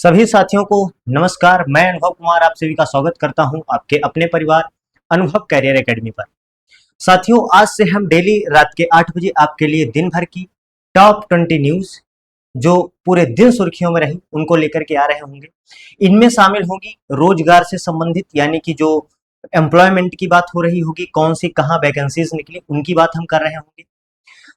सभी साथियों को नमस्कार। मैं अनुभव कुमार आप सभी का स्वागत करता हूं आपके अपने परिवार अनुभव कैरियर एकेडमी पर। साथियों, आज से हम डेली रात के 8 बजे आपके लिए दिन भर की टॉप 20 न्यूज जो पूरे दिन सुर्खियों में रही उनको लेकर के आ रहे होंगे। इनमें शामिल होगी रोजगार से संबंधित, यानी कि जो एम्प्लॉयमेंट की बात हो रही होगी, कौन सी कहाँ वैकेंसीज निकली उनकी बात हम कर रहे होंगे।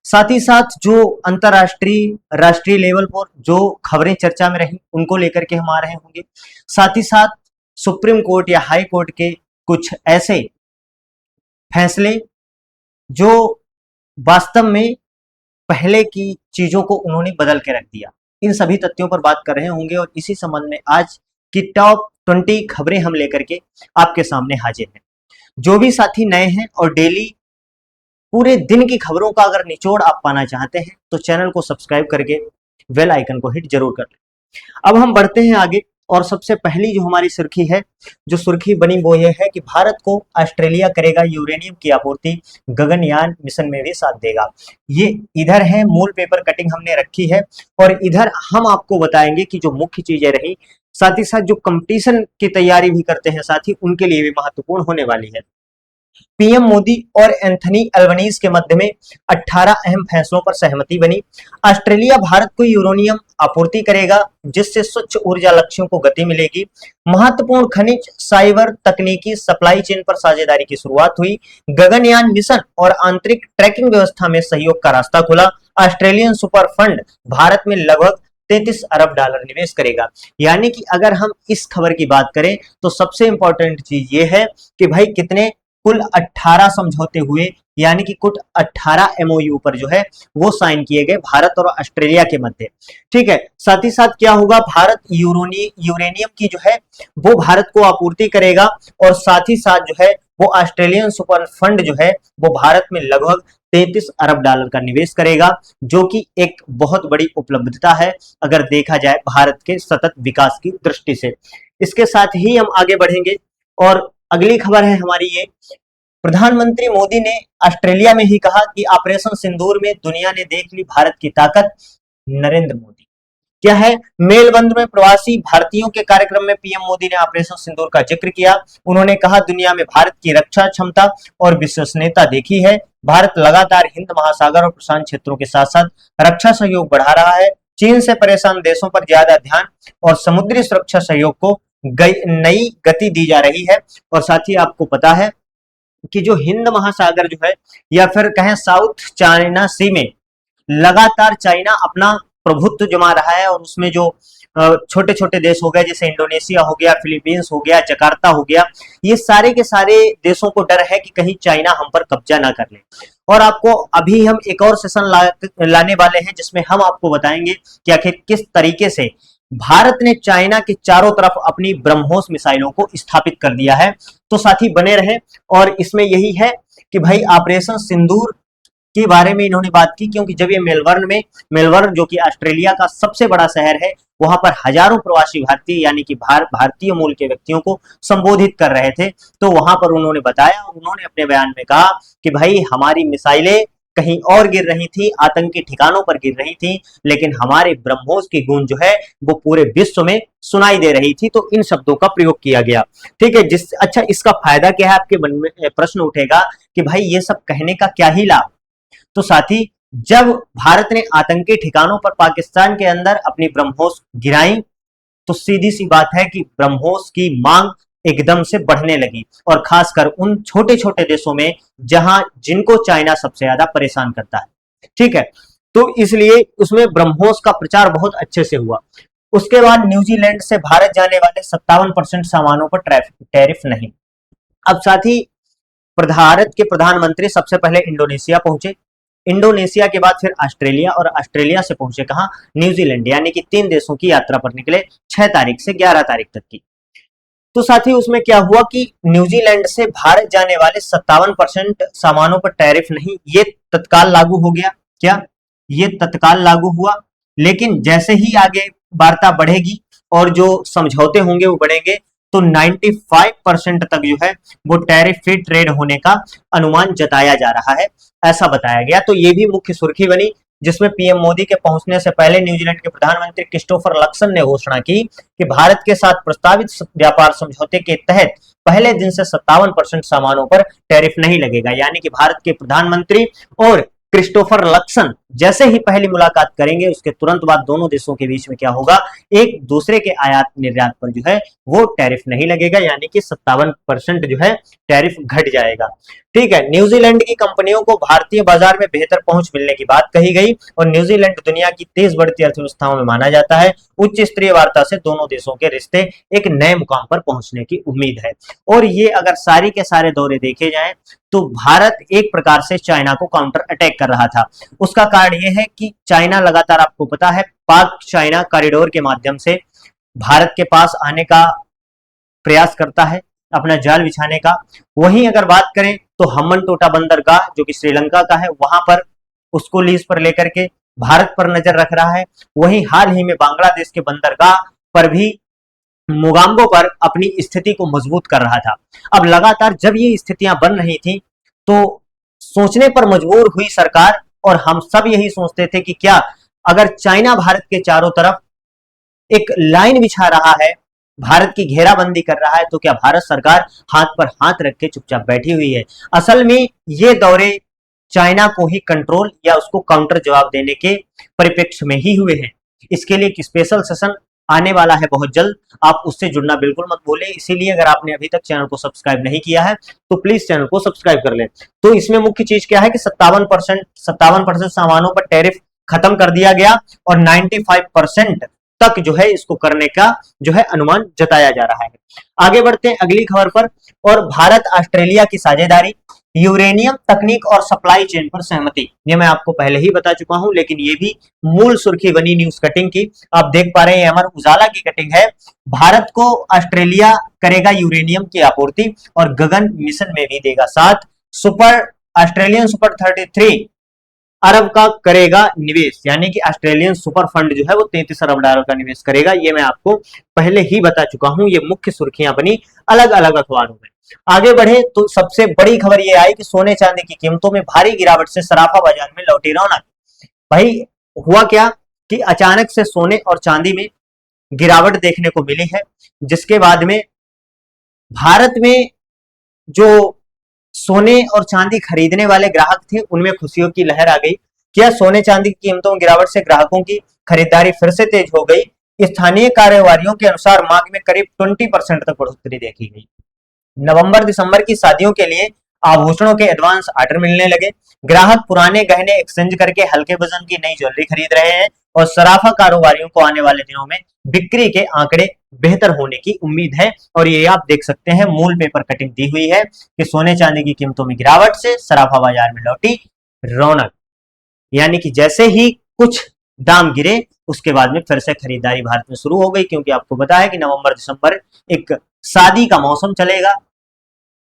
साथ ही साथ जो अंतरराष्ट्रीय राष्ट्रीय लेवल पर जो खबरें चर्चा में रही उनको लेकर के हम आ रहे होंगे। साथ ही साथ सुप्रीम कोर्ट या हाई कोर्ट के कुछ ऐसे फैसले जो वास्तव में पहले की चीजों को उन्होंने बदल के रख दिया, इन सभी तथ्यों पर बात कर रहे होंगे। और इसी संबंध में आज की टॉप 20 खबरें हम लेकर के आपके सामने हाजिर हैं। जो भी साथी नए हैं और डेली पूरे दिन की खबरों का अगर निचोड़ आप पाना चाहते हैं तो चैनल को सब्सक्राइब करके बेल आइकन को हिट जरूर कर लें। अब हम बढ़ते हैं आगे और सबसे पहली जो हमारी सुर्खी है, जो सुर्खी बनी वो ये है कि भारत को ऑस्ट्रेलिया करेगा यूरेनियम की आपूर्ति, गगनयान मिशन में भी साथ देगा। ये इधर है, मूल पेपर कटिंग हमने रखी है और इधर हम आपको बताएंगे कि जो मुख्य चीजें रही, साथ ही साथ जो कंपटीशन की तैयारी भी करते हैं साथी उनके लिए भी महत्वपूर्ण होने वाली है। पीएम मोदी और एंथनी अल्बनीज के मध्य में 18 अहम फैसलों पर सहमति बनी। ऑस्ट्रेलिया भारत को यूरेनियम आपूर्ति करेगा जिससे स्वच्छ ऊर्जा लक्ष्यों को गति मिलेगी। महत्वपूर्ण खनिज, साइबर, तकनीकी, सप्लाई चेन पर साझेदारी की शुरुआत हुई। गगनयान मिशन और आंतरिक ट्रैकिंग व्यवस्था में सहयोग का रास्ता खुला। ऑस्ट्रेलियन सुपर फंड भारत में लगभग 33 अरब डॉलर निवेश करेगा। यानी कि अगर हम इस खबर की बात करें तो सबसे इंपॉर्टेंट चीज ये है कि भाई कितने कुल 18 समझौते हुए, यानी कि कुल 18 एमओयू पर जो है वो साइन किए गए भारत और ऑस्ट्रेलिया के मध्य। ठीक है, साथ ही साथ क्या होगा, भारत यूरेनियम की जो है वो भारत को आपूर्ति करेगा और साथ ही साथ जो है वो ऑस्ट्रेलियन सुपर फंड जो है वो भारत में लगभग 33 अरब डॉलर का निवेश करेगा, जो कि एक बहुत बड़ी उपलब्धता है अगर देखा जाए भारत के सतत विकास की दृष्टि से। इसके साथ ही हम आगे बढ़ेंगे और अगली खबर है हमारी ये, प्रधानमंत्री मोदी ने ऑस्ट्रेलिया में ही कहा कि ऑपरेशन सिंदूर में दुनिया ने देख ली भारत की ताकत। नरेंद्र मोदी क्या है, मेलबंद में प्रवासी भारतीयों के कार्यक्रम में पीएम मोदी ने ऑपरेशन सिंदूर का जिक्र किया। उन्होंने कहा, दुनिया में भारत की रक्षा क्षमता और विश्वसनीयता देखी है। भारत लगातार हिंद महासागर और प्रशांत क्षेत्रों के साथ साथ रक्षा सहयोग बढ़ा रहा है। चीन से परेशान देशों पर ज्यादा ध्यान और समुद्री सुरक्षा सहयोग को नई गति दी जा रही है। और साथ ही आपको पता है कि जो हिंद महासागर जो है या फिर कहें साउथ चाइना सी में लगातार चाइना अपना प्रभुत्व जमा रहा है और उसमें जो छोटे छोटे देश हो गए जैसे इंडोनेशिया हो गया, फिलीपींस हो गया, जकार्ता हो गया, ये सारे के सारे देशों को डर है कि कहीं चाइना हम पर कब्जा ना कर ले। और आपको अभी हम एक और सेशन लाने वाले हैं जिसमें हम आपको बताएंगे कि आखिर किस तरीके से भारत ने चाइना के चारों तरफ अपनी ब्रह्मोस मिसाइलों को स्थापित कर दिया है। तो साथी बने रहे और इसमें यही है कि भाई ऑपरेशन सिंदूर के बारे में इन्होंने बात की, क्योंकि जब ये मेलबर्न जो कि ऑस्ट्रेलिया का सबसे बड़ा शहर है, वहां पर हजारों प्रवासी भारतीय यानी कि भारतीय मूल के व्यक्तियों को संबोधित कर रहे थे, तो वहां पर उन्होंने बताया और उन्होंने अपने बयान में कहा कि भाई हमारी मिसाइलें कहीं और गिर रही थी, आतंकी ठिकानों पर गिर रही थी, लेकिन हमारे ब्रह्मोस की गूंज जो है वो पूरे विश्व में सुनाई दे रही थी। तो इन शब्दों का प्रयोग किया गया। ठीक है, अच्छा इसका फायदा क्या है, आपके मन में प्रश्न उठेगा कि भाई ये सब कहने का क्या ही लाभ। तो साथी, जब भारत ने आतंकी ठिकानों पर पाकिस्तान के अंदर अपनी ब्रह्मोस गिराई तो सीधी सी बात है कि ब्रह्मोस की मांग एकदम से बढ़ने लगी और खासकर उन छोटे छोटे देशों में जिनको चाइना सबसे ज्यादा परेशान करता है। ठीक है, तो इसलिए उसमें ब्रह्मोस का प्रचार बहुत अच्छे से हुआ। उसके बाद न्यूजीलैंड से भारत जाने वाले 57% सामानों पर टैरिफ नहीं। अब साथ ही भारत के प्रधानमंत्री सबसे पहले इंडोनेशिया पहुंचे, इंडोनेशिया के बाद फिर ऑस्ट्रेलिया और ऑस्ट्रेलिया से पहुंचे कहां, न्यूजीलैंड, यानी कि 3 देशों की यात्रा पर निकले 6 तारीख से 11 तारीख तक की। तो साथ ही उसमें क्या हुआ कि न्यूजीलैंड से भारत जाने वाले 57% सामानों पर टैरिफ नहीं, ये तत्काल लागू हो गया। क्या ये तत्काल लागू हुआ? लेकिन जैसे ही आगे वार्ता बढ़ेगी और जो समझौते होंगे वो बढ़ेंगे तो 95% तक जो है वो टैरिफ फ्री ट्रेड होने का अनुमान जताया जा रहा है, ऐसा बताया गया। तो ये भी मुख्य सुर्खी बनी जिसमें पीएम मोदी के पहुंचने से पहले न्यूजीलैंड के प्रधानमंत्री क्रिस्टोफर लक्सन ने घोषणा की कि भारत के साथ प्रस्तावित व्यापार समझौते के तहत पहले दिन से 57% सामानों पर टैरिफ नहीं लगेगा। यानी कि भारत के प्रधानमंत्री और क्रिस्टोफर लक्सन जैसे ही पहली मुलाकात करेंगे उसके तुरंत बाद दोनों देशों के बीच में क्या होगा, एक दूसरे के आयात निर्यात पर जो है वो टैरिफ नहीं लगेगा, यानी कि 57% जो है टैरिफ घट जाएगा। ठीक है, न्यूजीलैंड की कंपनियों को भारतीय बाजार में बेहतर पहुंच मिलने की बात कही गई और न्यूजीलैंड दुनिया की तेज बढ़ती अर्थव्यवस्थाओं में माना जाता है। उच्च स्तरीय वार्ता से दोनों देशों के रिश्ते एक नए मुकाम पर पहुंचने की उम्मीद है। और ये अगर सारी के सारे दौरे देखे जाएं तो भारत एक प्रकार से चाइना को काउंटर अटैक कर रहा था। उसका कारण यह है कि चाइना लगातार, आपको पता है, पाक चाइना कॉरिडोर के माध्यम से भारत के पास आने का प्रयास करता है, अपना जाल बिछाने का। वहीं अगर बात करें तो हम्बन टोटा बंदरगाह जो कि श्रीलंका का है, वहां पर उसको लीज पर लेकर के भारत पर नजर रख रहा है। वहीं हाल ही में बांग्लादेश के बंदरगाह पर भी मोगाम्बो पर अपनी स्थिति को मजबूत कर रहा था। अब लगातार जब ये स्थितियां बन रही थी तो सोचने पर मजबूर हुई सरकार, और हम सब यही सोचते थे कि क्या अगर चाइना भारत के चारों तरफ एक लाइन बिछा रहा है, भारत की घेराबंदी कर रहा है, तो क्या भारत सरकार हाथ पर हाथ रख के चुपचाप बैठी हुई है? असल में ये दौरे चाइना को ही कंट्रोल या उसको काउंटर जवाब देने के परिप्रेक्ष्य में ही हुए हैं। इसके लिए एक स्पेशल सेशन आने वाला है बहुत जल्द, आप उससे जुड़ना बिल्कुल मत भूलें। इसीलिए अगर आपने अभी तक चैनल को सब्सक्राइब नहीं किया है तो प्लीज चैनल को सब्सक्राइब कर लें। तो इसमें मुख्य चीज क्या है कि 57% सामानों पर टैरिफ खत्म कर दिया गया और 95% तक जो है इसको करने का जो है अनुमान जताया जा रहा है। आगे बढ़ते हैं अगली खबर पर। और भारत ऑस्ट्रेलिया की साझेदारी, यूरेनियम तकनीक और सप्लाई चेन पर सहमति। ये मैं आपको पहले ही बता चुका हूं, लेकिन ये भी मूल सुर्खी बनी न्यूज कटिंग की। आप देख पा रहे हैं अमर उजाला की कटिंग है। भारत को ऑस्ट्रेलिया करेगा यूरेनियम की आपूर्ति और गगन मिशन में भी देगा साथ। ऑस्ट्रेलियन सुपर 33 अरब का करेगा निवेश, यानी कि ऑस्ट्रेलियन सुपर फंड जो है वो 33 अरब डॉलर का निवेश करेगा। ये मैं आपको पहले ही बता चुका हूं, ये मुख्य सुर्खियां बनी अलग अलग अखबारों में। आगे बढ़े तो सबसे बड़ी खबर ये आई कि सोने चांदी की कीमतों में भारी गिरावट से सराफा बाजार में लौटी रौनक। भाई हुआ क्या कि अचानक से सोने और चांदी में गिरावट देखने को मिली है, जिसके बाद में भारत में जो सोने और चांदी खरीदने वाले ग्राहक थे उनमें खुशियों की लहर आ गई। क्या सोने चांदी की कीमतों में गिरावट से ग्राहकों की खरीदारी फिर से तेज हो गई। स्थानीय कारोबारियों के अनुसार मांग में करीब 20% तक बढ़ोतरी देखी गई। नवंबर दिसंबर की शादियों के लिए आभूषणों के एडवांस ऑर्डर मिलने लगे। ग्राहक पुराने गहने एक्सचेंज करके हल्के वजन की नई ज्वेलरी खरीद रहे हैं और सराफा कारोबारियों को आने वाले दिनों में बिक्री के आंकड़े बेहतर होने की उम्मीद है। और ये आप देख सकते हैं मूल पेपर कटिंग दी हुई है कि सोने चांदी की कीमतों में गिरावट से सराफा बाजार में लौटी रौनक, यानी कि जैसे ही कुछ दाम गिरे उसके बाद में फिर से खरीदारी भारत में शुरू हो गई, क्योंकि आपको पता है कि नवंबर दिसंबर एक शादी का मौसम चलेगा।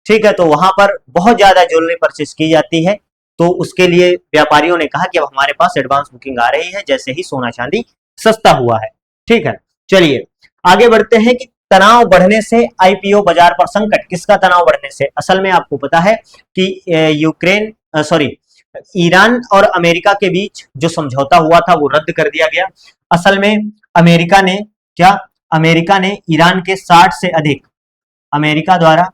ठीक है, तो वहां पर बहुत ज्यादा ज्वेलरी परचेस की जाती है, तो उसके लिए व्यापारियों ने कहा कि अब हमारे पास एडवांस बुकिंग आ रही है जैसे ही सोना चांदी सस्ता हुआ है। ठीक है, चलिए आगे बढ़ते हैं कि तनाव बढ़ने से आईपीओ बाजार पर संकट। किसका तनाव बढ़ने से? असल में आपको पता है कि ईरान और अमेरिका के बीच जो समझौता हुआ था वो रद्द कर दिया गया। असल में अमेरिका ने ईरान के 60 से अधिक, अमेरिका द्वारा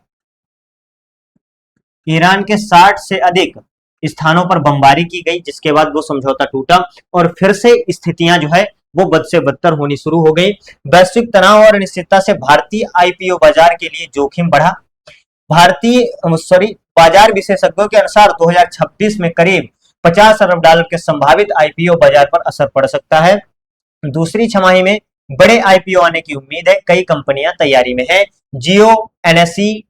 ईरान के 60 से अधिक स्थानों पर बमबारी की गई, जिसके बाद वो समझौता टूटा और फिर से स्थितियां जो है वो बद से बदतर होनी शुरू हो गई। वैश्विक तनाव और अनिश्चितता से भारतीय आईपीओ बाजार के लिए जोखिम बढ़ा। बाजार विशेषज्ञों के अनुसार 2026 में करीब 50 अरब डॉलर के संभावित आईपीओ बाजार पर असर पड़ सकता है। दूसरी छमाही में बड़े आईपीओ आने की उम्मीद है। कई कंपनियां तैयारी में है। जियो, एनएसई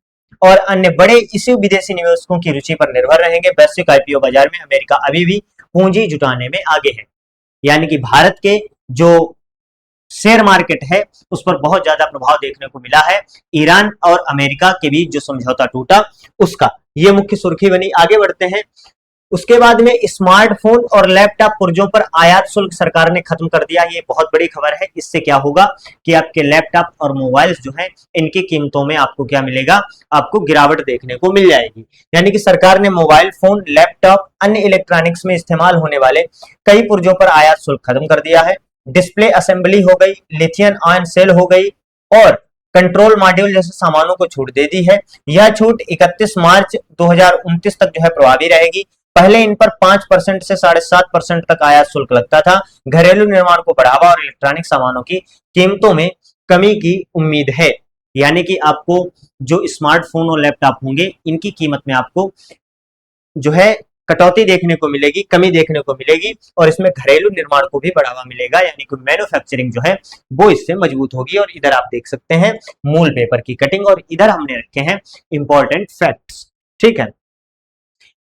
और अन्य बड़े इसी विदेशी निवेशकों की रुचि पर निर्भर रहेंगे। वैश्विक आईपीओ बाजार में अमेरिका अभी भी पूंजी जुटाने में आगे है, यानी कि भारत के जो शेयर मार्केट है उस पर बहुत ज्यादा प्रभाव देखने को मिला है ईरान और अमेरिका के बीच जो समझौता टूटा उसका। ये मुख्य सुर्खी बनी। आगे बढ़ते हैं। उसके बाद में स्मार्टफोन और लैपटॉप पुर्जों पर आयात शुल्क सरकार ने खत्म कर दिया। ये बहुत बड़ी खबर है। इससे क्या होगा कि आपके लैपटॉप और मोबाइल्स जो हैं इनकी कीमतों में आपको क्या मिलेगा, आपको गिरावट देखने को मिल जाएगी। यानी कि सरकार ने मोबाइल फोन, लैपटॉप, अन्य इलेक्ट्रॉनिक्स में इस्तेमाल होने वाले कई पुर्जों पर आयात शुल्क खत्म कर दिया है। डिस्प्ले असेंबली हो गई, लिथियम आयन सेल हो गई और कंट्रोल मॉड्यूल जैसे सामानों को छूट दे दी है। यह छूट 31 मार्च 2029 तक जो है प्रभावी रहेगी। पहले इन पर 5% से 7.5% तक आयात शुल्क लगता था। घरेलू निर्माण को बढ़ावा और इलेक्ट्रॉनिक सामानों की कीमतों में कमी की उम्मीद है। यानी कि आपको जो स्मार्टफोन और लैपटॉप होंगे इनकी कीमत में आपको जो है कटौती देखने को मिलेगी, कमी देखने को मिलेगी और इसमें घरेलू निर्माण को भी बढ़ावा मिलेगा। यानी कि मैन्युफैक्चरिंग जो है वो इससे मजबूत होगी। और इधर आप देख सकते हैं मूल पेपर की कटिंग और इधर हमने रखे हैं इंपॉर्टेंट फैक्ट्स। ठीक है,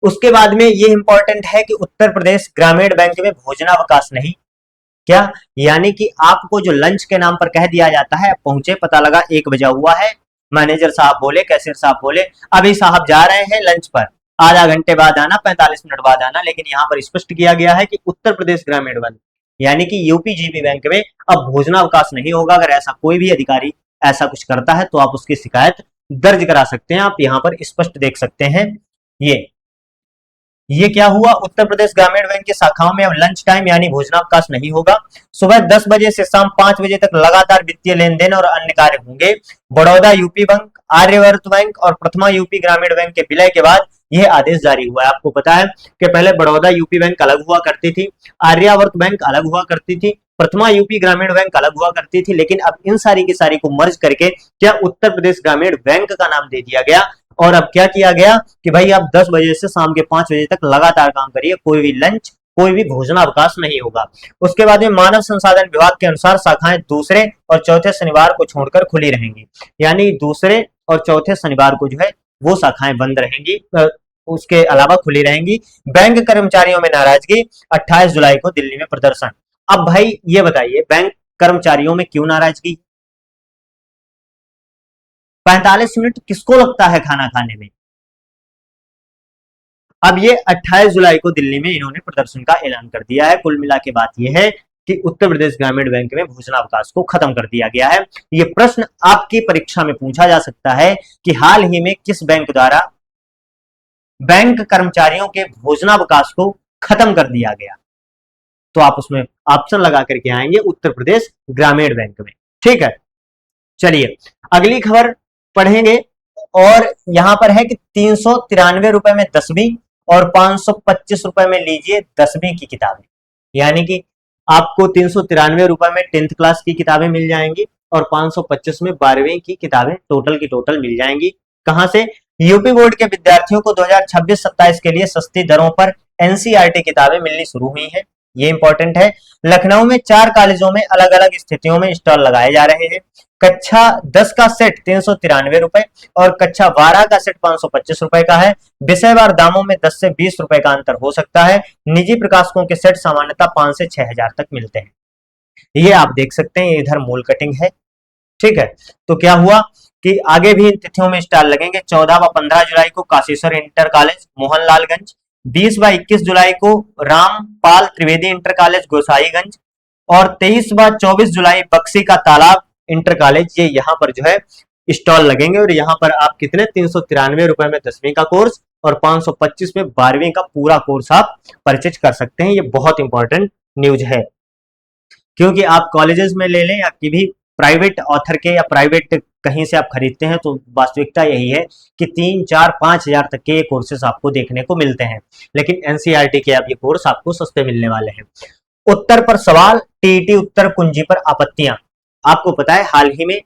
उसके बाद में ये इंपॉर्टेंट है कि उत्तर प्रदेश ग्रामीण बैंक में भोजनावकाश नहीं। क्या? यानी कि आपको जो लंच के नाम पर कह दिया जाता है, पहुंचे, पता लगा 1 बजा हुआ है, मैनेजर साहब बोले, कैशियर साहब बोले अभी साहब जा रहे हैं लंच पर, आधा घंटे बाद आना, 45 मिनट बाद आना। लेकिन यहाँ पर स्पष्ट किया गया है कि उत्तर प्रदेश ग्रामीण बैंक यानी कि यूपीजीबी बैंक में अब भोजनावकाश नहीं होगा। अगर ऐसा कोई भी अधिकारी ऐसा कुछ करता है तो आप उसकी शिकायत दर्ज करा सकते हैं। आप यहाँ पर स्पष्ट देख सकते हैं। ये क्या हुआ, उत्तर प्रदेश ग्रामीण बैंक की शाखाओं में अब लंच टाइम यानी भोजनावकाश नहीं होगा। सुबह 10 बजे से शाम 5 बजे तक लगातार वित्तीय लेन देन और अन्य कार्य होंगे। Baroda UP bank, Aryavart bank और प्रथमा यूपी ग्रामीण बैंक के विलय के बाद यह आदेश जारी हुआ है। आपको पता है कि पहले बड़ौदा यूपी बैंक अलग हुआ करती थी, आर्यावर्त बैंक अलग हुआ करती थी, प्रथमा यूपी ग्रामीण बैंक अलग हुआ करती थी, लेकिन अब इन सारी की सारी को मर्ज करके क्या उत्तर प्रदेश ग्रामीण बैंक का नाम दे दिया गया। और अब क्या किया गया कि भाई आप 10 बजे से शाम के 5 बजे तक लगातार काम करिए, कोई भी लंच, कोई भी भोजनावकाश नहीं होगा। उसके बाद में मानव संसाधन विभाग के अनुसार शाखाएं दूसरे और चौथे शनिवार को छोड़कर खुली रहेंगी। यानी दूसरे और चौथे शनिवार को जो है वो शाखाएं बंद रहेंगी, उसके अलावा खुली रहेंगी। बैंक कर्मचारियों में नाराजगी, 28 जुलाई को दिल्ली में प्रदर्शन। अब भाई ये बताइए बैंक कर्मचारियों में क्यों नाराजगी? 45 मिनट किसको लगता है खाना खाने में? अब ये 28 जुलाई को दिल्ली में इन्होंने प्रदर्शन का ऐलान कर दिया है। कुल मिला के बात यह है कि उत्तर प्रदेश ग्रामीण बैंक में भोजनावकाश को खत्म कर दिया गया है। ये प्रश्न आपकी परीक्षा में पूछा जा सकता है कि हाल ही में किस बैंक द्वारा बैंक कर्मचारियों के भोजनावकाश को खत्म कर दिया गया, तो आप उसमें ऑप्शन लगा करके आएंगे उत्तर प्रदेश ग्रामीण बैंक में। ठीक है, चलिए अगली खबर पढ़ेंगे और यहां पर है कि 393 रुपए में 10वीं और 525 रुपए में लीजिए 10वीं की किताबें। यानी कि आपको 393 रुपए में 10th क्लास की किताबें मिल जाएंगी और 525 में 12वीं की किताबें टोटल की टोटल मिल जाएंगी। कहां से? यूपी बोर्ड के विद्यार्थियों को 2026-27 के लिए सस्ती दरों पर एनसीईआरटी किताबें मिलनी शुरू हुई हैं। ये इंपॉर्टेंट है। लखनऊ में 4 कॉलेजों में अलग अलग स्थितियों में स्टॉल लगाए जा रहे हैं। कक्षा 10 का सेट 393 रुपए और कक्षा 12 का सेट 525 रुपए का है। विषयवार दामों में 10 से 20 रुपए का अंतर हो सकता है। निजी प्रकाशकों के सेट सामान्यतः 5 से 6,000 तक मिलते हैं। ये आप देख सकते हैं, इधर मूल कटिंग है। ठीक है, तो क्या हुआ कि आगे भी इन तिथियों में स्टॉल लगेंगे। 14 व 15 जुलाई को काशीश्वर इंटर कॉलेज मोहनलालगंज, 20 व 21 जुलाई को रामपाल त्रिवेदी इंटर कॉलेज गोसाईगंज और 23 व 24 जुलाई बक्सी का तालाब इंटर कॉलेज, ये यहाँ पर जो है स्टॉल लगेंगे। और यहाँ पर आप कितने 393 रुपए में 10वीं का कोर्स और 525 में 12वीं का पूरा कोर्स आप परचेज कर सकते हैं। ये बहुत इंपॉर्टेंट न्यूज है, क्योंकि आप कॉलेजेस में ले लें या कि भी प्राइवेट ऑथर के या प्राइवेट कहीं से आप खरीदते हैं, तो वास्तविकता यही है कि 3, 4, 5,000 तक के कोर्सेज आपको देखने को मिलते हैं। लेकिन एनसीईआरटी के अब ये कोर्स आपको सस्ते मिलने वाले हैं। उत्तर पर सवाल, टीईटी उत्तर कुंजी पर आपत्तियां। आपको पता है हाल ही में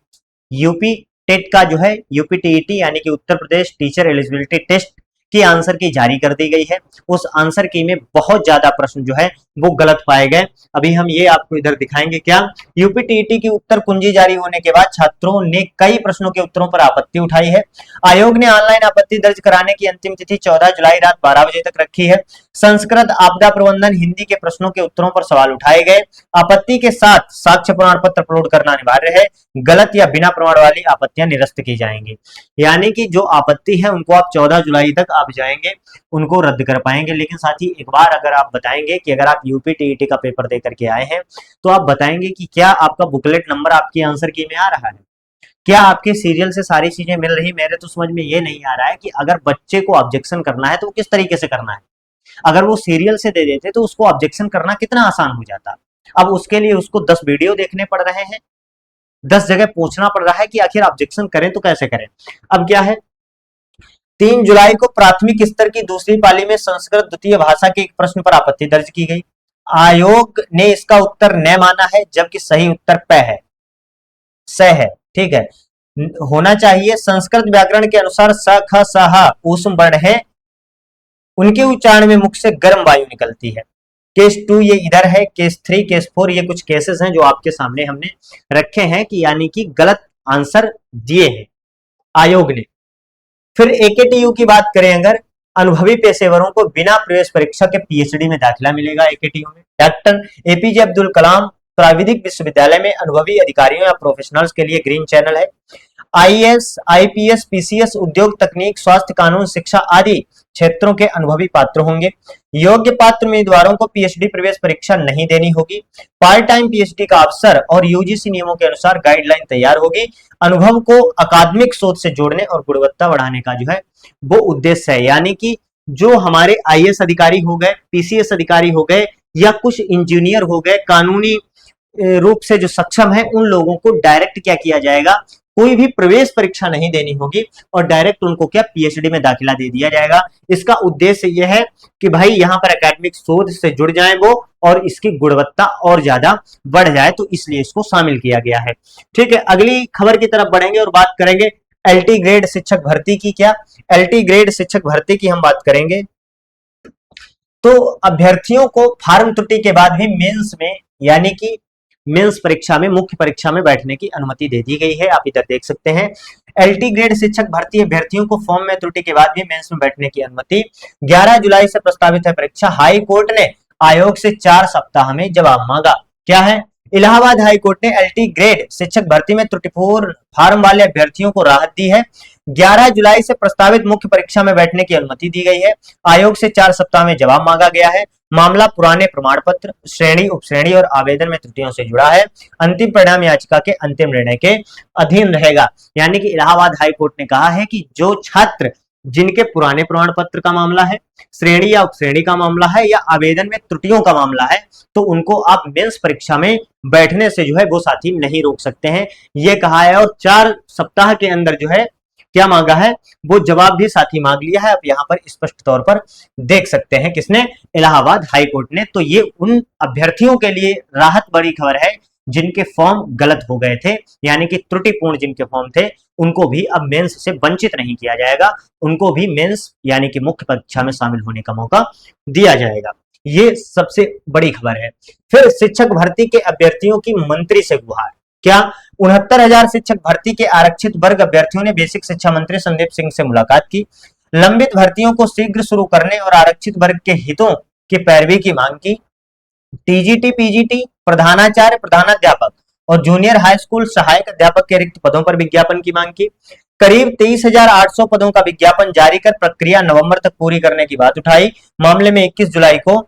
यूपी टेट का जो है यूपी टीईटी यानी कि Uttar Pradesh teacher eligibility test की आंसर की जारी कर दी गई है। उस आंसर की में बहुत ज्यादा प्रश्न जो है वो गलत पाए गए। अभी हम ये आपको इधर दिखाएंगे। क्या? यूपी टीईटी की उत्तर कुंजी जारी होने के बाद छात्रों ने कई प्रश्नों के उत्तरों पर आपत्ति उठाई है। आयोग ने ऑनलाइन आपत्ति दर्ज कराने की अंतिम तिथि 14 जुलाई रात 12 बजे तक रखी है। संस्कृत, आपदा प्रबंधन, हिंदी के प्रश्नों के उत्तरों पर सवाल उठाए गए। आपत्ति के साथ साक्ष्य प्रमाण पत्र अपलोड करना अनिवार्य है। गलत या बिना प्रमाण वाली आपत्तियां निरस्त की जाएंगी। यानी कि जो आपत्ति है उनको आप 14 जुलाई तक आप जाएंगे, उनको रद्द कर पाएंगे। लेकिन साथ ही एक बार अगर आप बताएंगे कि अगर आप यूपी टीईटी का पेपर दे करके आए हैं तो आप बताएंगे कि क्या आपका बुकलेट नंबर आपकी आंसर की में आ रहा है, क्या आपके सीरियल से सारी चीजें मिल रही। मेरे तो समझ में ये नहीं आ रहा है कि अगर बच्चे को ऑब्जेक्शन करना है तो वो किस तरीके से करना है। अगर वो सीरियल से दे देते तो उसको ऑब्जेक्शन करना कितना आसान हो जाता। अब उसके लिए उसको 10 वीडियो देखने पड़ रहे हैं, 10 जगह पूछना पड़ रहा है कि आखिर ऑब्जेक्शन करें तो कैसे करें। अब क्या है, 3 जुलाई को प्राथमिक स्तर की दूसरी पाली में संस्कृत द्वितीय भाषा के एक प्रश्न पर आपत्ति दर्ज की गई। आयोग ने इसका उत्तर न माना है, जबकि सही उत्तर प है, स है। ठीक है, होना चाहिए। संस्कृत व्याकरण के अनुसार स ख स ह ऊष्म वर्ण है, उनके उच्चारण में मुख से गर्म वायु निकलती है। केस 2 ये इधर है, केस 3, केस 4 ये कुछ केसेस हैं जो आपके सामने हमने रखे हैं कि यानी कि गलत आंसर दिए हैं आयोग ने। फिर एकेटीयू की बात करें, अगर अनुभवी पेशेवरों को बिना प्रवेश परीक्षा के पीएचडी में दाखिला मिलेगा एकेटीयू में। डॉक्टर एपीजे अब्दुल कलाम प्राविधिक विश्वविद्यालय में अनुभवी अधिकारियों या प्रोफेशनल्स के लिए ग्रीन चैनल है। आईएएस, आईपीएस, पीसीएस, उद्योग, तकनीक, स्वास्थ्य, कानून, शिक्षा आदि क्षेत्रों के अनुभवी पात्र होंगे। योग्य पात्र उम्मीदवारों को पीएचडी प्रवेश परीक्षा नहीं देनी होगी। पार्ट टाइम पीएचडी का अवसर और यूजीसी नियमों के अनुसार गाइडलाइन तैयार होगी। अनुभव को अकादमिक शोध से जोड़ने और गुणवत्ता बढ़ाने का जो है वो उद्देश्य है। यानी कि जो हमारे आईएएस अधिकारी हो गए, पीसीएस अधिकारी हो गए या कुछ इंजीनियर हो गए, कानूनी रूप से जो सक्षम है, उन लोगों को डायरेक्ट क्या किया जाएगा, कोई भी प्रवेश परीक्षा नहीं देनी होगी और डायरेक्ट उनको क्या पीएचडी में दाखिला दे दिया जाएगा। इसका उद्देश्य यह है कि भाई यहाँ पर एकेडमिक शोध से जुड़ जाए वो और इसकी गुणवत्ता और ज्यादा बढ़ जाए, तो इसलिए इसको शामिल किया गया है। ठीक है, अगली खबर की तरफ बढ़ेंगे और बात करेंगे एलटी ग्रेड शिक्षक भर्ती की। क्या एलटी ग्रेड शिक्षक भर्ती की हम बात करेंगे तो अभ्यर्थियों को फार्म त्रुटि के बाद भी मेंस में यानी कि मेंस परीक्षा में, मुख्य परीक्षा में बैठने की अनुमति दे दी गई है। आप इधर देख सकते हैं, एलटी ग्रेड शिक्षक भर्ती अभ्यर्थियों को फॉर्म में त्रुटि के बाद भी मेंस में बैठने की अनुमति। 11 जुलाई से प्रस्तावित है परीक्षा। हाई कोर्ट ने आयोग से 4 सप्ताह में जवाब मांगा। क्या है, इलाहाबाद हाई कोर्ट ने एलटी ग्रेड शिक्षक भर्ती में त्रुटिपूर्ण फार्म वाले अभ्यर्थियों को राहत दी है। 11 जुलाई से प्रस्तावित मुख्य परीक्षा में बैठने की अनुमति दी गई है। आयोग से 4 सप्ताह में जवाब मांगा गया है। मामला पुराने प्रमाण पत्र, श्रेणी, उपश्रेणी और आवेदन में त्रुटियों से जुड़ा है। अंतिम परिणाम याचिका के अंतिम निर्णय के अधीन रहेगा। यानी कि इलाहाबाद हाई कोर्ट ने कहा है कि जो छात्र जिनके पुराने प्रमाण पत्र का मामला है, श्रेणी या उपश्रेणी का मामला है या आवेदन में त्रुटियों का मामला है, तो उनको आप मेंस परीक्षा में बैठने से जो है वो साथी नहीं रोक सकते हैं, ये कहा है। और 4 सप्ताह के अंदर जो है क्या मांगा है, वो जवाब भी साथी मांग लिया है। आप यहाँ पर स्पष्ट तौर पर देख सकते हैं, किसने, इलाहाबाद हाई कोर्ट ने। तो ये उन अभ्यर्थियों के लिए राहत बड़ी खबर है जिनके फॉर्म गलत हो गए थे, यानी कि त्रुटिपूर्ण जिनके फॉर्म थे, उनको भी अब मेंस से वंचित नहीं किया जाएगा, उनको भी मेंस यानी कि मुख्य परीक्षा में शामिल होने का मौका दिया जाएगा। ये सबसे बड़ी खबर है। फिर शिक्षक भर्ती के अभ्यर्थियों की मंत्री से गुहार। क्या 69,000 शिक्षक भर्ती के आरक्षित वर्ग अभ्यर्थियों ने बेसिक शिक्षा मंत्री संदीप सिंह से मुलाकात की। लंबित भर्तियों को शीघ्र शुरू करने और आरक्षित वर्ग के हितों की पैरवी की मांग की। टीजीटी, पीजीटी, प्रधानाचार्य, प्रधानाध्यापक और जूनियर हाई स्कूल सहायक अध्यापक के रिक्त पदों पर विज्ञापन की मांग की। करीब 23,800 पदों का विज्ञापन जारी कर प्रक्रिया नवंबर तक पूरी करने की बात उठाई। मामले में 21 जुलाई को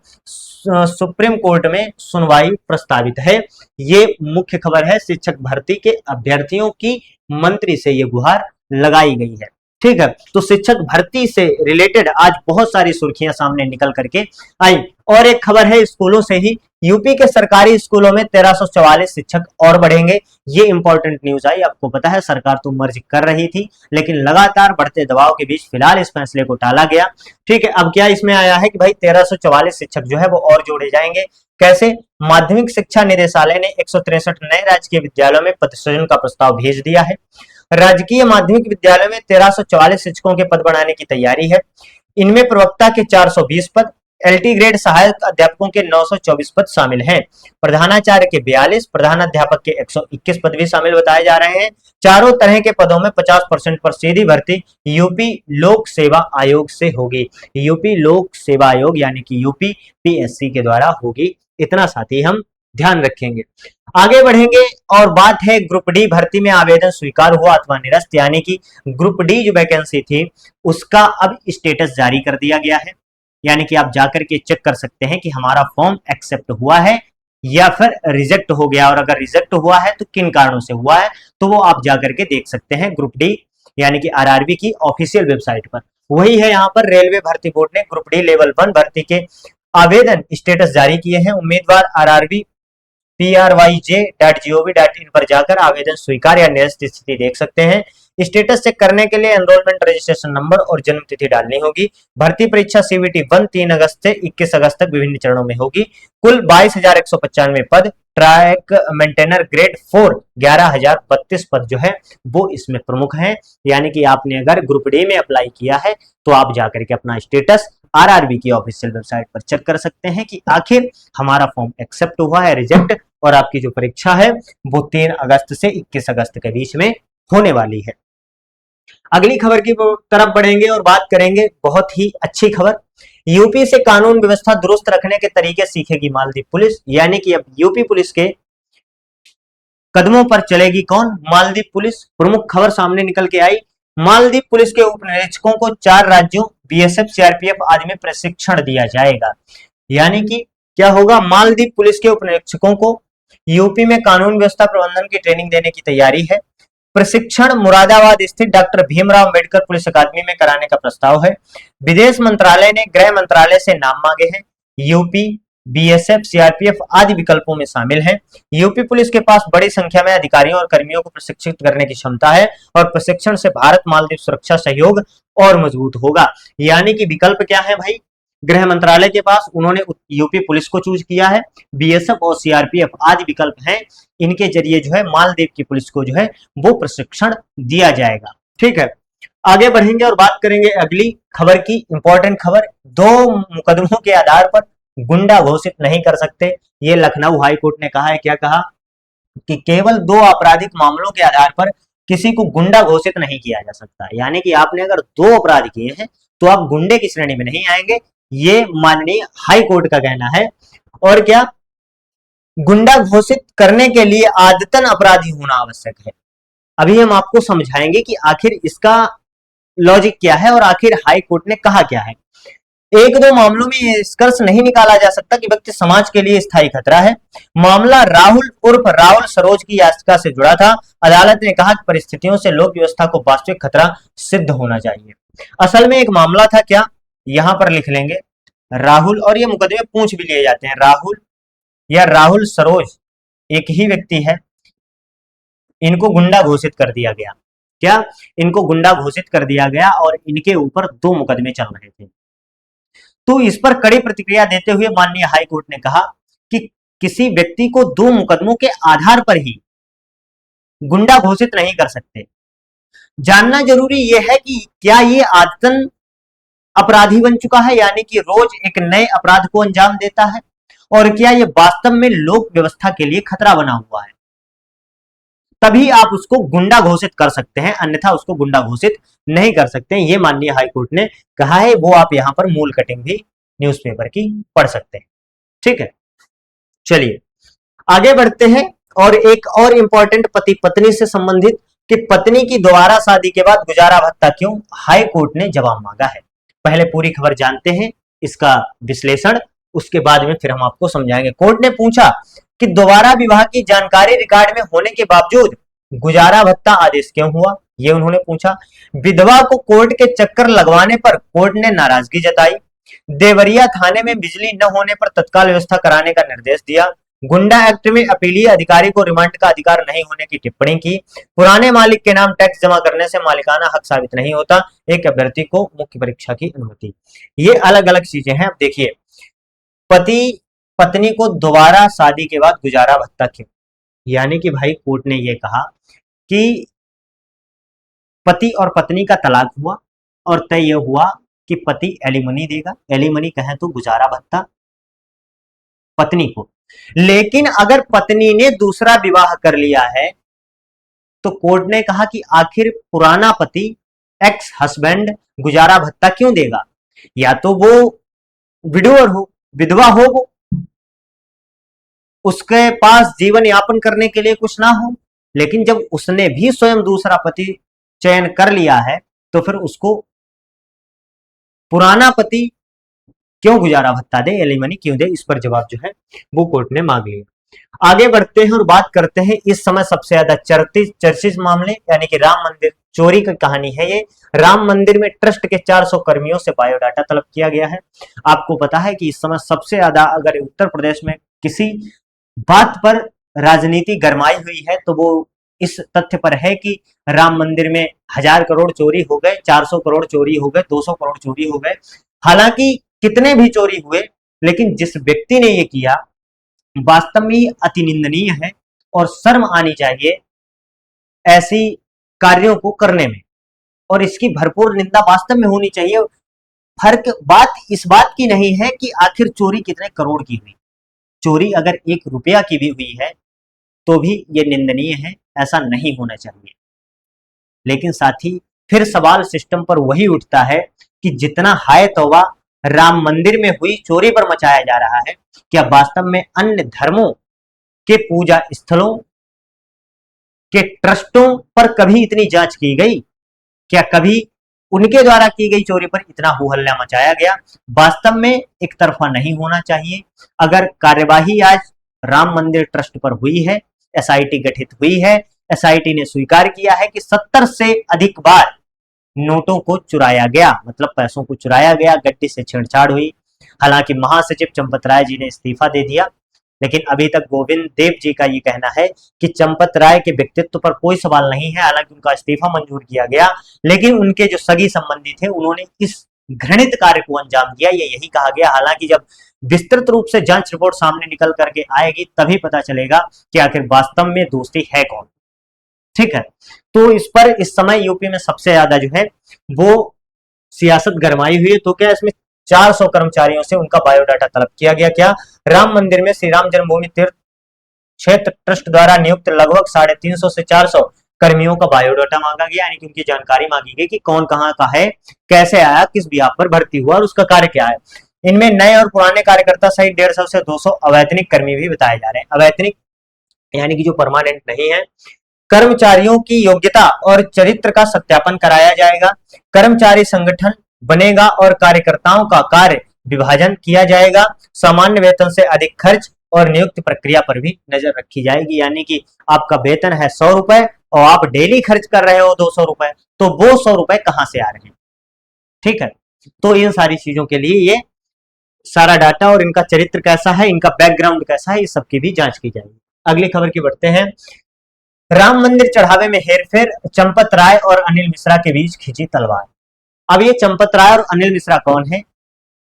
सुप्रीम कोर्ट में सुनवाई प्रस्तावित है। ये मुख्य खबर है, शिक्षक भर्ती के अभ्यर्थियों की मंत्री से ये गुहार लगाई गई है। ठीक है, तो शिक्षक भर्ती से रिलेटेड आज बहुत सारी सुर्खियां सामने निकल करके आई। और एक खबर है स्कूलों से ही, यूपी के सरकारी स्कूलों में 1344 शिक्षक और बढ़ेंगे। ये इंपॉर्टेंट न्यूज आई। आपको पता है सरकार तो मर्ज कर रही थी, लेकिन लगातार बढ़ते दबाव के बीच फिलहाल इस फैसले को टाला गया। ठीक है, अब क्या इसमें आया है कि भाई 1344 शिक्षक जो है वो और जोड़े जाएंगे। कैसे, माध्यमिक शिक्षा निदेशालय ने 163 नए राजकीय विद्यालयों में पद सृजन का प्रस्ताव भेज दिया है। राजकीय माध्यमिक विद्यालयों में 1344 शिक्षकों के पद बढ़ाने की तैयारी है। इनमें प्रवक्ता के 420 पद, एलटी ग्रेड सहायक अध्यापकों के 924 पद शामिल हैं। प्रधानाचार्य के 42, प्रधानाध्यापक के 121 पद भी शामिल बताए जा रहे हैं। चारों तरह के पदों में 50% पर सीधी भर्ती यूपी लोक सेवा आयोग से होगी। यूपी लोक सेवा आयोग यानी कि यूपी पीएससी के द्वारा होगी, इतना साथ ही हम ध्यान रखेंगे। आगे बढ़ेंगे और बात है ग्रुप डी भर्ती में आवेदन स्वीकार हुआ अथवा निरस्त, यानी कि ग्रुप डी जो वैकेंसी थी उसका अब स्टेटस जारी कर दिया गया है, यानी कि आप जाकर के चेक कर सकते हैं कि हमारा फॉर्म एक्सेप्ट हुआ है या फिर रिजेक्ट हो गया, और अगर रिजेक्ट हुआ है तो किन कारणों से हुआ है तो वो आप जाकर के देख सकते हैं ग्रुप डी यानी कि आरआरबी की ऑफिशियल वेबसाइट पर। वही है यहाँ पर रेलवे भर्ती बोर्ड ने ग्रुप डी लेवल 1 भर्ती के आवेदन स्टेटस जारी किए हैं। उम्मीदवार आरआरबी pyj.gov.in पर जाकर आवेदन स्वीकार या निरस्त स्थिति देख सकते हैं। स्टेटस चेक करने के लिए एनरोलमेंट रजिस्ट्रेशन नंबर और जन्म तिथि डालनी होगी। भर्ती परीक्षा सीवीटी 1 3 अगस्त से 21 अगस्त तक विभिन्न चरणों में होगी। कुल 22,195 पद, ट्रैक मेंटेनर ग्रेड 4 11,032 पद जो है वो इसमें प्रमुख हैं। यानी कि आपने अगर ग्रुप डी में अप्लाई किया है तो आप जाकर के अपना स्टेटस आरआरबी की ऑफिशियल वेबसाइट पर चेक कर सकते हैं कि आखिर हमारा फॉर्म एक्सेप्ट हुआ है, रिजेक्ट, और आपकी जो परीक्षा है वो 3 अगस्त से 21 अगस्त के बीच में होने वाली है। अगली खबर की तरफ बढ़ेंगे और बात करेंगे बहुत ही अच्छी खबर। यूपी से कानून व्यवस्था दुरुस्त रखने के तरीके सीखेगी मालदीव पुलिस, यानी कि अब यूपी पुलिस के कदमों पर चलेगी कौन? मालदीव पुलिस। प्रमुख खबर सामने निकल के आई। मालदीव पुलिस के उप निरीक्षकों को 4 राज्यों बीएसएफ, सीआरपीएफ आदि में प्रशिक्षण दिया जाएगा। यानी कि क्या होगा? मालदीव पुलिस के उप निरीक्षकों को यूपी में कानून व्यवस्था प्रबंधन की ट्रेनिंग देने की तैयारी है। प्रशिक्षण मुरादाबाद स्थित डॉक्टर भीमराव अंबेडकर पुलिस अकादमी में कराने का प्रस्ताव है। विदेश मंत्रालय ने गृह मंत्रालय से नाम मांगे हैं। यूपी, बीएसएफ, सीआरपीएफ आदि विकल्पों में शामिल हैं। यूपी पुलिस के पास बड़ी संख्या में अधिकारियों और कर्मियों को प्रशिक्षित करने की क्षमता है और प्रशिक्षण से भारत मालदीव सुरक्षा सहयोग और मजबूत होगा। यानी कि विकल्प क्या है भाई? गृह मंत्रालय के पास उन्होंने यूपी पुलिस को चूज किया है, बीएसएफ और सीआरपीएफ आदि विकल्प हैं, इनके जरिए जो है मालदीव की पुलिस को जो है वो प्रशिक्षण दिया जाएगा। ठीक है, आगे बढ़ेंगे और बात करेंगे अगली खबर की। इंपॉर्टेंट खबर, 2 मुकदमों के आधार पर गुंडा घोषित नहीं कर सकते। ये लखनऊ हाई कोर्ट ने कहा है। क्या कहा? कि केवल 2 आपराधिक मामलों के आधार पर किसी को गुंडा घोषित नहीं किया जा सकता। यानी कि आपने अगर 2 अपराध किए हैं तो आप गुंडे की श्रेणी में नहीं आएंगे, ये माननीय हाई कोर्ट का कहना है। और क्या, गुंडा घोषित करने के लिए आदतन अपराधी होना आवश्यक है। अभी हम आपको समझाएंगे कि आखिर इसका लॉजिक क्या है और आखिर हाई कोर्ट ने कहा क्या है। 1-2 मामलों में यह निष्कर्ष नहीं निकाला जा सकता कि व्यक्ति समाज के लिए स्थायी खतरा है। मामला राहुल उर्फ राहुल सरोज की याचिका से जुड़ा था। अदालत ने कहा कि परिस्थितियों से लोक व्यवस्था को वास्तविक खतरा सिद्ध होना चाहिए। असल में एक मामला था क्या, यहां पर लिख लेंगे राहुल, और ये मुकदमे पूछ भी लिए जाते हैं। राहुल या राहुल सरोज एक ही व्यक्ति है, इनको गुंडा घोषित कर दिया गया। क्या? इनको गुंडा घोषित कर दिया गया और इनके ऊपर 2 मुकदमे चल रहे थे। तो इस पर कड़ी प्रतिक्रिया देते हुए माननीय हाई कोर्ट ने कहा कि किसी व्यक्ति को 2 मुकदमों के आधार पर ही गुंडा घोषित नहीं कर सकते। जानना जरूरी यह है कि क्या ये आदतन अपराधी बन चुका है, यानी कि रोज एक नए अपराध को अंजाम देता है, और क्या ये वास्तव में लोक व्यवस्था के लिए खतरा बना हुआ है, तभी आप उसको गुंडा घोषित कर सकते हैं, अन्यथा उसको गुंडा घोषित नहीं कर सकते। ये माननीय हाईकोर्ट ने कहा है। वो आप यहां पर मूल कटिंग भी न्यूज़पेपर की पढ़ सकते हैं। ठीक है, चलिए आगे बढ़ते हैं। और एक और इंपॉर्टेंट पति पत्नी से संबंधित कि पत्नी की दोबारा शादी के बाद गुजारा भत्ता क्यों, हाई कोर्ट ने जवाब मांगा है। पहले पूरी खबर जानते हैं, इसका विश्लेषण, उसके बाद में फिर हम आपको समझाएंगे। कोर्ट ने पूछा कि दोबारा विवाह की जानकारी रिकॉर्ड में होने के बावजूद गुजारा भत्ता आदेश क्यों हुआ, ये उन्होंने पूछा। विधवा को कोर्ट के चक्कर लगवाने पर कोर्ट ने नाराजगी जताई। देवरिया थाने में बिजली न होने पर तत्काल व्यवस्था कराने का निर्देश दिया। गुंडा एक्ट में अपीलीय अधिकारी को रिमांड का अधिकार नहीं होने की टिप्पणी की। पुराने मालिक के नाम टैक्स जमा करने से मालिकाना हक साबित नहीं होता। एक अभ्यर्थी को मुख्य परीक्षा की अनुमति। ये अलग अलग चीजें हैं। अब देखिए, पति पत्नी को दोबारा शादी के बाद गुजारा भत्ता क्यों, यानी कि भाई कोर्ट ने यह कहा कि पति और पत्नी का तलाक हुआ और तय यह हुआ कि पति एलिमनी देगा, एलिमनी कहें तो गुजारा भत्ता पत्नी को। लेकिन अगर पत्नी ने दूसरा विवाह कर लिया है तो कोर्ट ने कहा कि आखिर पुराना पति एक्स हस्बैंड गुजारा भत्ता क्यों देगा? या तो वो विडोअर हो, विधवा हो, वो उसके पास जीवन यापन करने के लिए कुछ ना हो, लेकिन जब उसने भी स्वयं दूसरा पति चयन कर लिया है तो फिर उसको पुराना पति क्यों गुजारा भत्ता दे, एलिमनी क्यों दे? इस पर जवाब जो है वो कोर्ट ने मांग लिया। आगे बढ़ते हैं और बात करते हैं इस समय सबसे ज्यादा चर्चित मामले यानी कि राम मंदिर चोरी की कहानी है ये। राम मंदिर में ट्रस्ट के 400 कर्मियों से बायोडाटा तलब किया गया है। आपको पता है कि इस समय सबसे ज्यादा अगर उत्तर प्रदेश में किसी बात पर राजनीति गरमाई हुई है तो वो इस तथ्य पर है कि राम मंदिर में 1000 करोड़ चोरी हो गए, 400 करोड़ चोरी हो गए, 200 करोड़ चोरी हो गए। हालांकि कितने भी चोरी हुए, लेकिन जिस व्यक्ति ने ये किया वास्तव में अति निंदनीय है और शर्म आनी चाहिए ऐसी कार्यों को करने में, और इसकी भरपूर निंदा वास्तव में होनी चाहिए। फर्क बात इस बात की नहीं है कि आखिर चोरी कितने करोड़ की हुई, चोरी अगर 1 रुपया की भी हुई है तो भी ये निंदनीय है, ऐसा नहीं होना चाहिए। लेकिन साथ ही फिर सवाल सिस्टम पर वही उठता है कि जितना हाय तौबा राम मंदिर में हुई चोरी पर मचाया जा रहा है, क्या वास्तव में अन्य धर्मों के पूजा स्थलों के ट्रस्टों पर कभी इतनी जांच की गई? क्या कभी उनके द्वारा की गई चोरी पर इतना हो हल्ला मचाया गया? वास्तव में एक तरफा नहीं होना चाहिए। अगर कार्यवाही आज राम मंदिर ट्रस्ट पर हुई है, एसआईटी गठित हुई है, एसआईटी ने स्वीकार किया है कि 70 से अधिक बार नोटों को चुराया गया, मतलब पैसों को चुराया गया, गड्डी से छेड़छाड़ हुई। हालांकि महासचिव चंपत राय जी ने इस्तीफा दे दिया, लेकिन अभी तक गोविंद देव जी का ये कहना है कि चंपत राय के व्यक्तित्व पर कोई सवाल नहीं है। हालांकि उनका इस्तीफा मंजूर किया गया, लेकिन उनके जो सगी संबंधी थे उन्होंने इस घृणित कार्य को अंजाम दिया, ये यही कहा गया। हालांकि जब विस्तृत रूप से जांच रिपोर्ट सामने निकल करके आएगी तभी पता चलेगा कि आखिर वास्तव में दोस्ती है कौन। ठीक है, तो इस पर इस समय यूपी में सबसे ज्यादा जो है वो सियासत गरमाई हुई है। तो क्या इसमें 400 कर्मचारियों से उनका बायोडाटा तलब किया गया? क्या राम मंदिर में श्री राम जन्मभूमि तीर्थ क्षेत्र ट्रस्ट द्वारा नियुक्त लगभग 350 से 400 कर्मियों का बायोडाटा मांगा गया, यानी कि उनकी जानकारी मांगी गई कि कौन कहाँ का है, कैसे आया, किस बिहाफ पर भर्ती हुआ और उसका कार्य क्या है। इनमें नए और पुराने कार्यकर्ता सहित 150 से 200 अवैतनिक कर्मी भी बताए जा रहे हैं। अवैतनिक यानी कि जो परमानेंट नहीं है। कर्मचारियों की योग्यता और चरित्र का सत्यापन कराया जाएगा। कर्मचारी संगठन बनेगा और कार्यकर्ताओं का कार्य विभाजन किया जाएगा। सामान्य वेतन से अधिक खर्च और नियुक्ति प्रक्रिया पर भी नजर रखी जाएगी, यानी कि आपका वेतन है 100 रुपए और आप डेली खर्च कर रहे हो 200 रुपए, तो वो 100 रुपए कहां से आ रहे हैं? ठीक है, तो इन सारी चीजों के लिए ये सारा डाटा और इनका चरित्र कैसा है, इनका बैकग्राउंड कैसा है, इस सबकी भी जांच की जाएगी। अगली खबर की बढ़ते हैं। राम मंदिर चढ़ावे में हेरफेर, चंपत राय और अनिल मिश्रा के बीच खिंची तलवार। अब ये चंपत राय और अनिल मिश्रा कौन है?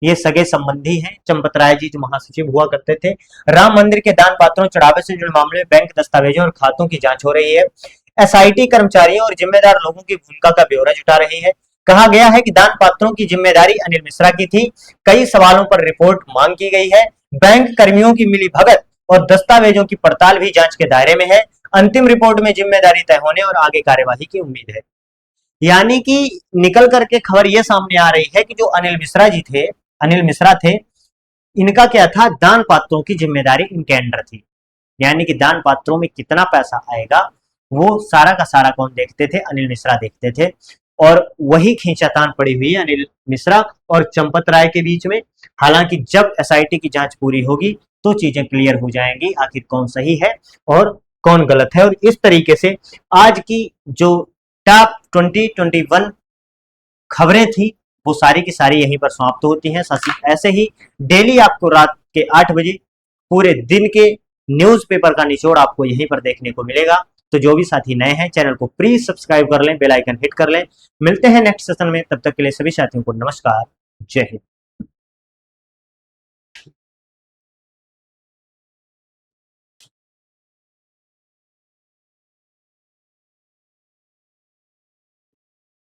ये सगे संबंधी हैं। चंपत राय जी जो महासचिव हुआ करते थे। राम मंदिर के दान पात्रों चढ़ावे से जुड़े मामले में बैंक दस्तावेजों और खातों की जांच हो रही है। एसआईटी कर्मचारियों और जिम्मेदार लोगों की भूमिका का ब्यौरा जुटा रही है। कहा गया है कि दान पात्रों की जिम्मेदारी अनिल मिश्रा की थी। कई सवालों पर रिपोर्ट मांग की गई है। बैंक कर्मियों की मिली भगत और दस्तावेजों की पड़ताल भी जांच के दायरे में है। अंतिम रिपोर्ट में जिम्मेदारी तय होने और आगे कार्यवाही की उम्मीद है। यानी कि निकल करके खबर यह सामने आ रही है कि जो अनिल मिश्रा थे, इनका क्या था, दान पात्रों की जिम्मेदारी इनके अंडर थी। यानी कि दान पात्रों में कितना पैसा आएगा वो सारा का सारा कौन देखते थे? अनिल मिश्रा देखते थे। और वही खींचातान पड़ी हुई है अनिल मिश्रा और चंपत राय के बीच में। हालांकि जब एसआईटी की जांच पूरी होगी तो चीजें क्लियर हो जाएंगी, आखिर कौन सही है और कौन गलत है। और इस तरीके से आज की जो टॉप 2021 खबरें थी वो सारी की सारी यहीं पर समाप्त होती हैं। ऐसे ही डेली आपको रात के 8 बजे पूरे दिन के न्यूज़पेपर का निचोड़ आपको यहीं पर देखने को मिलेगा। तो जो भी साथी नए हैं चैनल को प्लीज सब्सक्राइब कर लें, बेल आइकन हिट कर लें। मिलते हैं नेक्स्ट सेशन में, तब तक के लिए सभी साथियों को नमस्कार, जय हिंद।